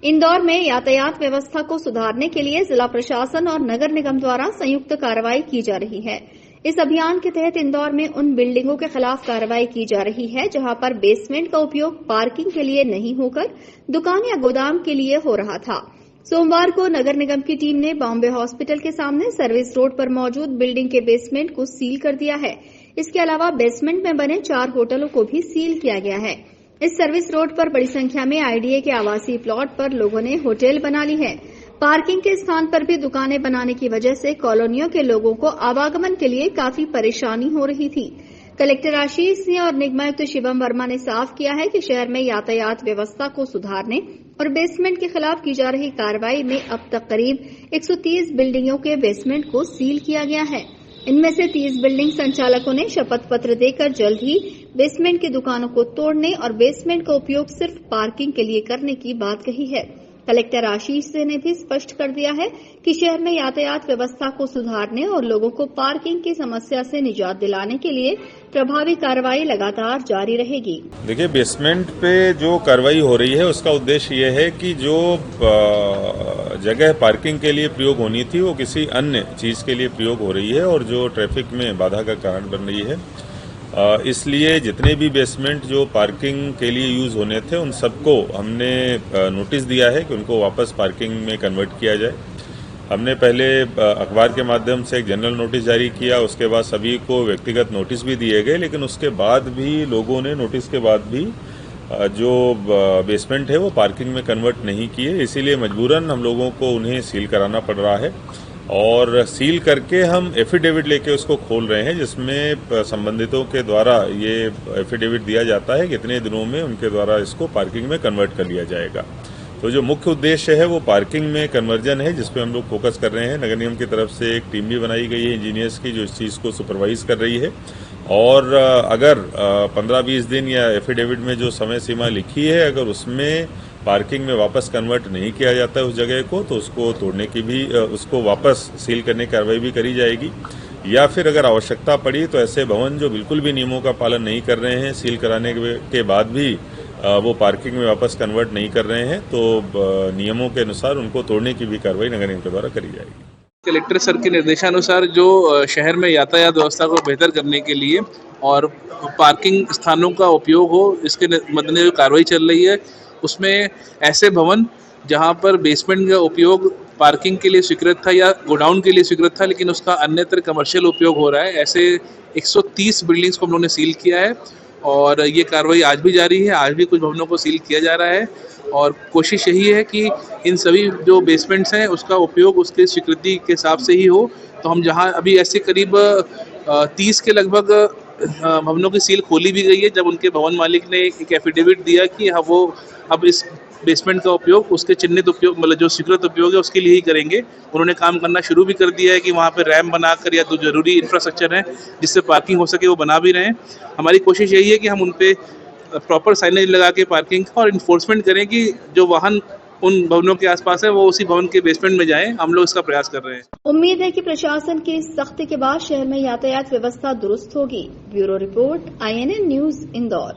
इंदौर में यातायात व्यवस्था को सुधारने के लिए जिला प्रशासन और नगर निगम द्वारा संयुक्त कार्रवाई की जा रही है। इस अभियान के तहत इंदौर में उन बिल्डिंगों के खिलाफ कार्रवाई की जा रही है जहां पर बेसमेंट का उपयोग पार्किंग के लिए नहीं होकर दुकान या गोदाम के लिए हो रहा था। सोमवार को नगर निगम की टीम ने बॉम्बे हॉस्पिटल के सामने सर्विस रोड पर मौजूद बिल्डिंग के बेसमेंट को सील कर दिया है। इसके अलावा बेसमेंट में बने 4 होटलों को भी सील किया गया है। इस सर्विस रोड पर बड़ी संख्या में आईडीए के आवासीय प्लॉट पर लोगों ने होटल बना ली है। पार्किंग के स्थान पर भी दुकानें बनाने की वजह से कॉलोनियों के लोगों को आवागमन के लिए काफी परेशानी हो रही थी। कलेक्टर आशीष सिंह और निगमायुक्त शिवम वर्मा ने साफ किया है कि शहर में यातायात व्यवस्था को सुधारने और बेसमेंट के खिलाफ की जा रही कार्रवाई में अब तक करीब 130 बिल्डिंगों के बेसमेंट को सील किया गया है। इनमें से 30 बिल्डिंग संचालकों ने शपथ पत्र देकर जल्द ही बेसमेंट की दुकानों को तोड़ने और बेसमेंट का उपयोग सिर्फ पार्किंग के लिए करने की बात कही है। कलेक्टर आशीष सिंह ने भी स्पष्ट कर दिया है कि शहर में यातायात व्यवस्था को सुधारने और लोगों को पार्किंग की समस्या से निजात दिलाने के लिए प्रभावी कार्रवाई लगातार जारी रहेगी। देखिए, बेसमेंट पे जो कार्रवाई हो रही है उसका उद्देश्य ये है कि जो जगह पार्किंग के लिए प्रयोग होनी थी वो किसी अन्य चीज के लिए प्रयोग हो रही है और जो ट्रैफिक में बाधा का कारण बन रही है। इसलिए जितने भी बेसमेंट जो पार्किंग के लिए यूज होने थे उन सबको हमने नोटिस दिया है कि उनको वापस पार्किंग में कन्वर्ट किया जाए। हमने पहले अखबार के माध्यम से एक जनरल नोटिस जारी किया, उसके बाद सभी को व्यक्तिगत नोटिस भी दिए गए, लेकिन उसके बाद भी लोगों ने नोटिस के बाद भी जो बेसमेंट है वो पार्किंग में कन्वर्ट नहीं किए। इसीलिए मजबूरन हम लोगों को उन्हें सील कराना पड़ रहा है और सील करके हम एफिडेविट लेके उसको खोल रहे हैं, जिसमें संबंधितों के द्वारा ये एफिडेविट दिया जाता है कितने दिनों में उनके द्वारा इसको पार्किंग में कन्वर्ट कर लिया जाएगा। तो जो मुख्य उद्देश्य है वो पार्किंग में कन्वर्जन है, जिसपे हम लोग फोकस कर रहे हैं। नगर निगम की तरफ से एक टीम भी बनाई गई है इंजीनियर्स की जो इस चीज़ को सुपरवाइज कर रही है और अगर 15-20 दिन या एफिडेविट में जो समय सीमा लिखी है अगर उसमें पार्किंग में वापस कन्वर्ट नहीं किया जाता है उस जगह को तो उसको तोड़ने की भी उसको वापस सील करने की कार्रवाई भी करी जाएगी। या फिर अगर आवश्यकता पड़ी तो ऐसे भवन जो बिल्कुल भी नियमों का पालन नहीं कर रहे हैं, सील कराने के बाद भी वो पार्किंग में वापस कन्वर्ट नहीं कर रहे हैं, तो नियमों के अनुसार उनको तोड़ने की भी कार्रवाई नगर निगम के द्वारा करी जाएगी। कलेक्टर सर के निर्देशानुसार जो शहर में यातायात व्यवस्था को बेहतर करने के लिए और पार्किंग स्थानों का उपयोग हो इसके मद्देनजर कार्रवाई चल रही है, उसमें ऐसे भवन जहां पर बेसमेंट का उपयोग पार्किंग के लिए स्वीकृत था या गोडाउन के लिए स्वीकृत था लेकिन उसका अन्यत्र कमर्शियल उपयोग हो रहा है, ऐसे 130 बिल्डिंग्स को हम लोगों ने सील किया है और ये कार्रवाई आज भी जारी है। आज भी कुछ भवनों को सील किया जा रहा है और कोशिश यही है कि इन सभी जो बेसमेंट्स हैं उसका उपयोग उसके स्वीकृति के हिसाब से ही हो। तो हम जहां अभी ऐसे करीब 30 के लगभग भवनों की सील खोली भी गई है जब उनके भवन मालिक ने एक एफिडेविट दिया कि हाँ वो अब इस बेसमेंट का उपयोग उसके चिन्हित उपयोग मतलब जो स्वीकृत उपयोग है उसके लिए ही करेंगे। उन्होंने काम करना शुरू भी कर दिया है कि वहाँ पे रैम्प बनाकर या जो जरूरी इंफ्रास्ट्रक्चर है जिससे पार्किंग हो सके वो बना भी रहे हैं। हमारी कोशिश यही है कि हम उन पे प्रॉपर साइनेज लगा के पार्किंग और इन्फोर्समेंट करें कि जो वाहन उन भवनों के आसपास है वो उसी भवन के बेसमेंट में जाएं। हम लोग इसका प्रयास कर रहे हैं। उम्मीद है कि प्रशासन की इस सख्ती के बाद शहर में यातायात व्यवस्था दुरुस्त होगी। Bureau report, INN news, Indore.